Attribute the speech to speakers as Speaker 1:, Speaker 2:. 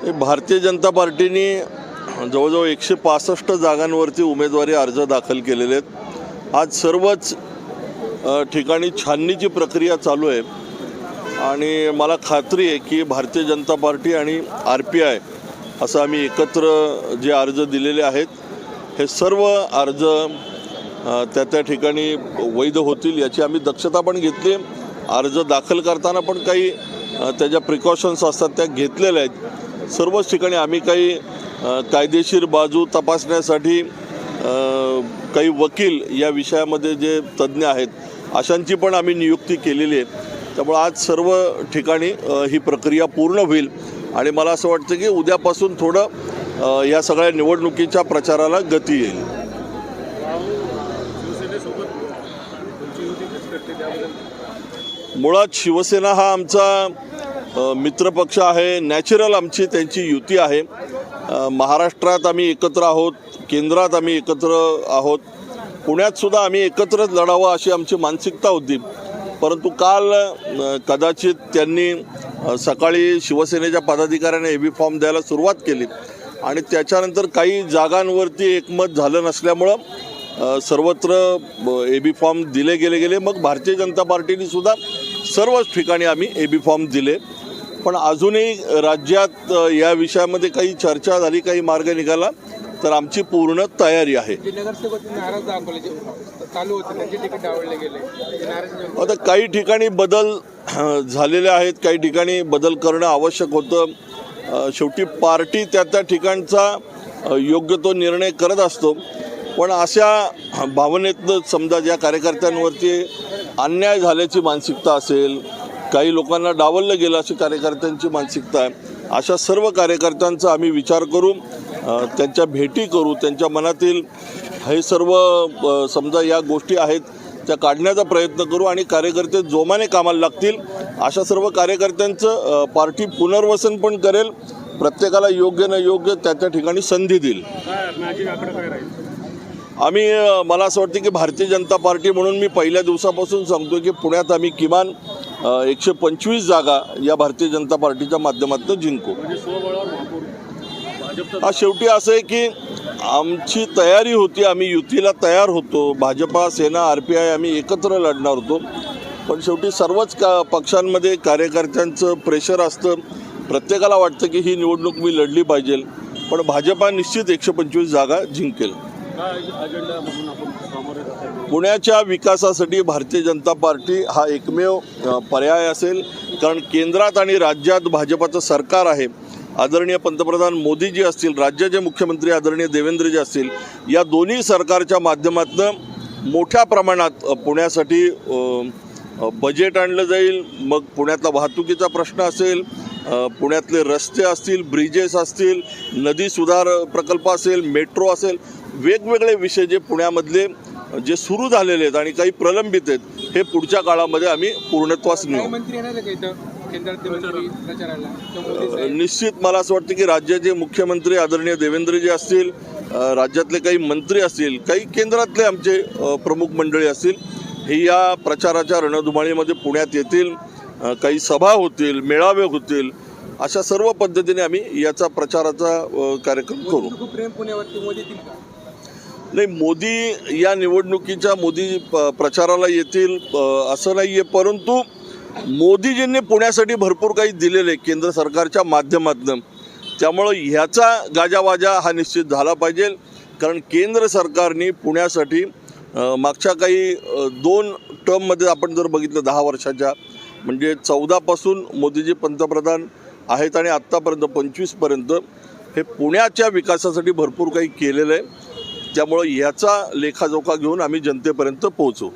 Speaker 1: भारतीय जनता पार्टीने जवळजवळ 165 जागांवरती उमेदवारी अर्ज दाखल केलेले आहेत। आज सर्वच ठिकाणी छाननीची प्रक्रिया चालू आहे आणि मला खात्री आहे की भारतीय जनता पार्टी आणि RPI असं आम्ही एकत्र जे अर्ज दिलेले आहेत हे सर्व अर्ज त्या ठिकाणी वैध होतील याची आम्ही दक्षता पण घेतली। अर्ज दाखल करताना पण काही त्याच्या प्रिकॉशन्स असतात त्या घेतलेल्या आहेत। सर्वच ठिकाणी आम्ही काही कायदेशीर बाजू तपासण्यासाठी काही वकील या विषयामध्ये जे तज्ज्ञ आहेत अशांची पण आम्ही नियुक्ती केलेली आहे। त्यामुळे आज सर्व ठिकाणी ही प्रक्रिया पूर्ण होईल आणि मला असं वाटतं की उद्यापासून थोडं या सगळ्या निवडणुकीच्या प्रचाराला गती येईल। मुळात शिवसेना हा आमचा मित्रपक्ष आहे, नॅचरल आमची त्यांची युती आहे। महाराष्ट्रात आम्ही एकत्र आहोत, केंद्रात आम्ही एकत्र आहोत, पुण्यात सुद्धा आम्ही एकत्रच लढावं अशी आमची मानसिकता होती। परंतु काल कदाचित त्यांनी सकाळी शिवसेनेच्या पदाधिकाऱ्यांनी AB फॉर्म द्यायला सुरुवात केली आणि त्याच्यानंतर काही जागांवरती एकमत झालं नसल्यामुळं सर्वत्र AB फॉर्म दिले गेले। मग भारतीय जनता पार्टीने सुद्धा सर्वच ठिकाणी आम्ही AB फॉर्म दिले, पण अजूनही राज्यात या विषयामध्ये काही चर्चा झाली, काही मार्ग निघाला तर आमची पूर्ण तयारी आहे। आता काही ठिकाणी बदल झालेले आहेत, काही ठिकाणी बदल करणं आवश्यक होतं। शेवटी पार्टी त्या ठिकाणचा योग्य तो निर्णय करत असतो, पण अशा भावनेतनं समजा ज्या कार्यकर्त्यांवरती अन्याय झाल्याची मानसिकता असेल, काही लोकांना डावललं गेलं अशी कार्यकर्त्यांची मानसिकता आहे, अशा सर्व कार्यकर्त्यांचा आम्ही विचार करू, त्यांच्या भेटी करू, त्यांच्या मनातील हे सर्व समजा या गोष्टी आहेत त्या काढण्याचा प्रयत्न करू आणि कार्यकर्ते जोमाने कामाला लागतील। अशा सर्व कार्यकर्त्यांचं पार्टी पुनर्वसन पण करेल, प्रत्येकाला योग्य न योग्य त्या ठिकाणी संधी देईल। आम्ही मला असं वाटतं की भारतीय जनता पार्टी म्हणून मी पहिल्या दिवसापासून सांगतो की पुण्यात आम्ही किमान 125 जागा या भारतीय जनता पार्टीच्या माध्यमातून जिंकू। हा शेवटी असं आहे की आमची तयारी होती, आम्ही युतीला तयार होतो, भाजपा, सेना, RPI आम्ही एकत्र लढणार होतो, पण शेवटी सर्वच पक्षांमध्ये कार्यकर्त्यांचं प्रेशर असतं। प्रत्येकाला वाटतं की ही निवडणूक मी लढली पाहिजे, पण भाजपा निश्चित 125 जागा जिंकेल। पुण्याच्या विकासासाठी भारतीय जनता पार्टी हा एकमेव पर्याय असेल, कारण केंद्रात आणि राज्यात भाजपाचं सरकार आहे। आदरणीय पंतप्रधान मोदीजी असतील, राज्याचे मुख्यमंत्री आदरणीय देवेंद्रजी असतील, या दोन्ही सरकारच्या माध्यमातून मोठ्या प्रमाणात पुण्यासाठी बजेट आणलं जाईल। मग पुण्यातला वाहतुकीचा प्रश्न असेल, पुण्यातले रस्ते असतील, ब्रिजेस असतील, नदी सुधार प्रकल्प असेल, मेट्रो असेल, वेगवेगळे विषय जे पुण्यामधले जे सुरू झालेले आहेत आणि काही प्रलंबित आहेत हे पुढच्या काळामध्ये आम्ही पूर्णत्वास नेऊ। निश्चित मला असं वाटतं की राज्याचे मुख्यमंत्री आदरणीय देवेंद्रजी असतील, राज्यातले काही मंत्री असतील, काही केंद्रातले आमचे प्रमुख मंडळी असतील, हे या प्रचाराच्या रणधुमाळीमध्ये पुण्यात येतील, काही सभा होतील, मेळावे होतील, अशा सर्व पद्धतीने आम्ही याचा प्रचाराचा कार्यक्रम करू। नाही, मोदी या निवडणुकीच्या प्रचाराला येतील असं नाही आहे, परंतु मोदीजींनी पुण्यासाठी भरपूर काही दिलेले केंद्र सरकारच्या माध्यमातून, त्यामुळं ह्याचा गाजावाजा हा निश्चित झाला पाहिजे। कारण केंद्र सरकारने पुण्यासाठी मागच्या काही 2 टर्ममध्ये आपण जर बघितलं 10 वर्षाच्या, म्हणजे 14 पासून मोदीजी पंतप्रधान आहेत आणि आत्तापर्यंत 25पर्यंत हे पुण्याच्या विकासासाठी भरपूर काही केलेलं आहे। त्यामुळं ह्याचा लेखाजोखा घेऊन आम्ही जनतेपर्यंत पोहोचू।